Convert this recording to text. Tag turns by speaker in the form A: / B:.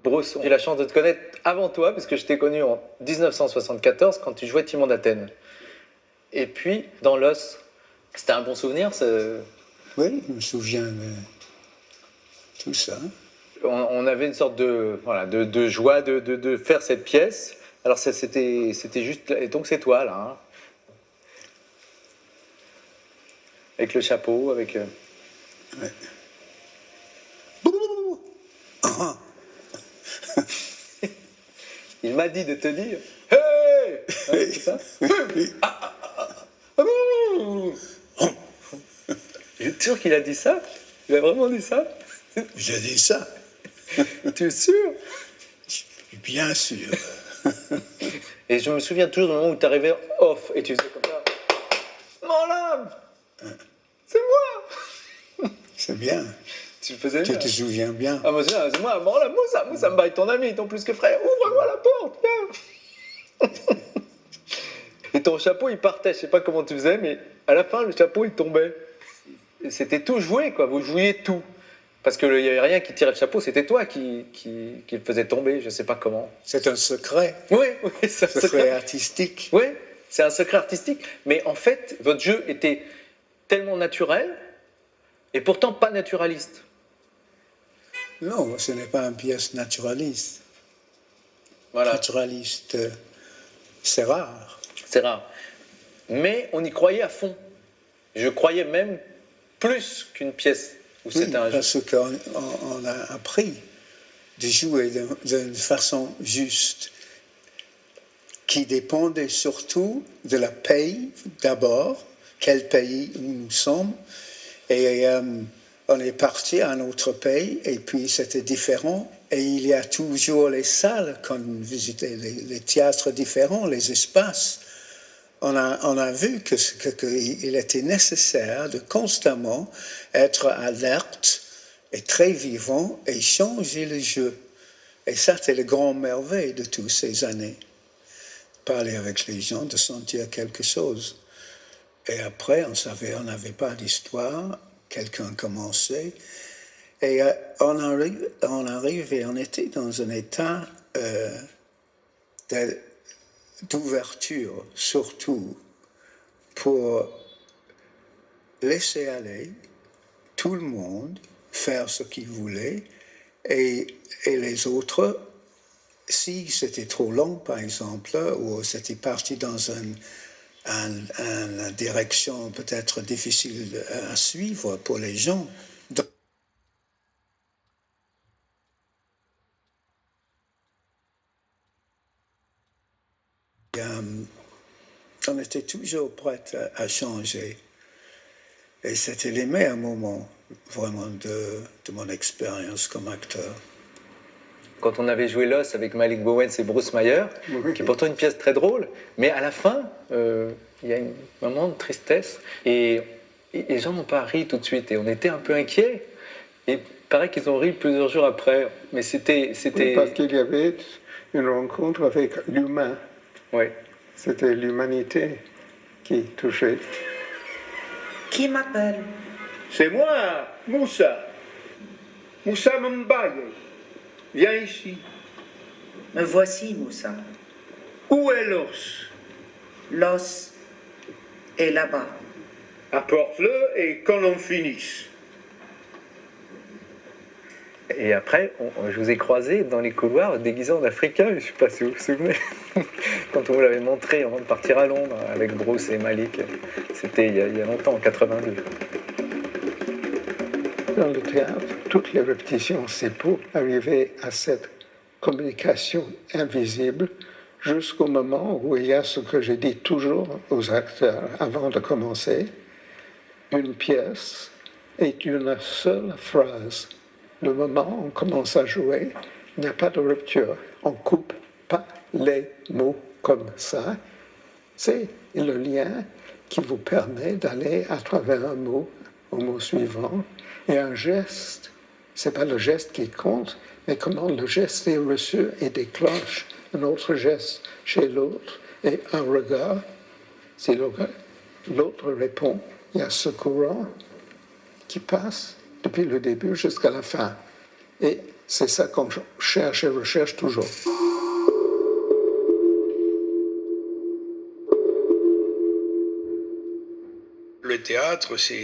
A: Bruce, j'ai eu la chance de te connaître avant toi, parce que je t'ai connu en 1974 quand tu jouais Timon d'Athènes. Et puis, dans l'os, c'était un bon souvenir
B: Oui, je me souviens de tout ça.
A: On avait une sorte de, voilà, de joie de faire cette pièce. Alors c'était juste... Et donc c'est toi, là. Hein, avec le chapeau, avec...
B: Ouais.
A: Il m'a dit de te dire « Hey !» C'est ça? Je suis sûr qu'il a dit ça. Il a vraiment dit ça.
B: J'ai dit ça.
A: Tu es sûr?
B: Bien sûr.
A: Et je me souviens toujours du moment où tu arrivais off et tu faisais comme ça. Mon lame, c'est moi.
B: C'est bien.
A: Tu le faisais bien.
B: Tu te souviens bien.
A: Ah, moi, c'est moi, mon lame, Moussa me baille ton ami, ton plus que frère. Ouvre-moi la porte, viens. Et ton chapeau, il partait. Je sais pas comment tu faisais, mais à la fin, le chapeau, il tombait. Et c'était tout joué, quoi. Vous jouiez tout. Parce qu'il n'y avait rien qui tirait le chapeau, c'était toi qui le faisait tomber, je ne sais pas comment.
B: C'est un secret.
A: Oui, c'est un
B: secret artistique.
A: Oui, c'est un secret artistique. Mais en fait, votre jeu était tellement naturel et pourtant pas naturaliste.
B: Non, ce n'est pas une pièce naturaliste.
A: Voilà.
B: Naturaliste, c'est rare.
A: C'est rare. Mais on y croyait à fond. Je croyais même plus qu'une pièce où c'était un jeu.
B: Parce qu'on a appris de jouer d'une façon juste, qui dépendait surtout de la pays d'abord, quel pays où nous sommes, et on est parti à un autre pays, et puis c'était différent, et il y a toujours les salles, quand on visitait les théâtres différents, les espaces. On a vu qu'il était nécessaire de constamment être alerte et très vivant et changer le jeu. Et ça, c'est le grand merveille de toutes ces années. Parler avec les gens, de sentir quelque chose. Et après, on n'avait pas d'histoire, quelqu'un commençait. Et on arrive et on était dans un état d'ouverture, surtout pour laisser aller tout le monde faire ce qu'il voulait et les autres, si c'était trop long par exemple, ou c'était parti dans une direction peut-être difficile à suivre pour les gens. On était toujours prêt à changer. Et c'était les meilleurs moments, vraiment, de mon expérience comme acteur.
A: Quand on avait joué L'Os avec Malik Bowens et Bruce Meyer, oui, qui est pourtant une pièce très drôle, mais à la fin, il y a un moment de tristesse, et les gens n'ont pas ri tout de suite, et on était un peu inquiets. Et il paraît qu'ils ont ri plusieurs jours après, mais c'était...
C: Oui, parce qu'il y avait une rencontre avec l'humain.
A: Oui.
C: C'était l'humanité qui touchait.
D: Qui m'appelle?
E: C'est moi, Moussa. Moussa Mbaye. Viens ici.
D: Me voici, Moussa.
E: Où est l'os?
D: L'os est là-bas.
E: Apporte-le et qu'on en finisse.
A: Et après, je vous ai croisé dans les couloirs déguisé en africain, je ne sais pas si vous vous souvenez, quand on vous l'avait montré avant de partir à Londres avec Bruce et Malik. C'était il y a longtemps, en 82.
C: Dans le théâtre, toutes les répétitions, c'est pour arriver à cette communication invisible jusqu'au moment où il y a ce que je dis toujours aux acteurs avant de commencer. Une pièce est une seule phrase. Le moment où on commence à jouer, il n'y a pas de rupture. On ne coupe pas les mots comme ça. C'est le lien qui vous permet d'aller à travers un mot au mot suivant. Et un geste, ce n'est pas le geste qui compte, mais comment le geste est reçu et déclenche un autre geste chez l'autre. Et un regard, si l'autre répond, il y a ce courant qui passe depuis le début jusqu'à la fin. Et C'est ça qu'on cherche et recherche toujours.
F: Le théâtre, c'est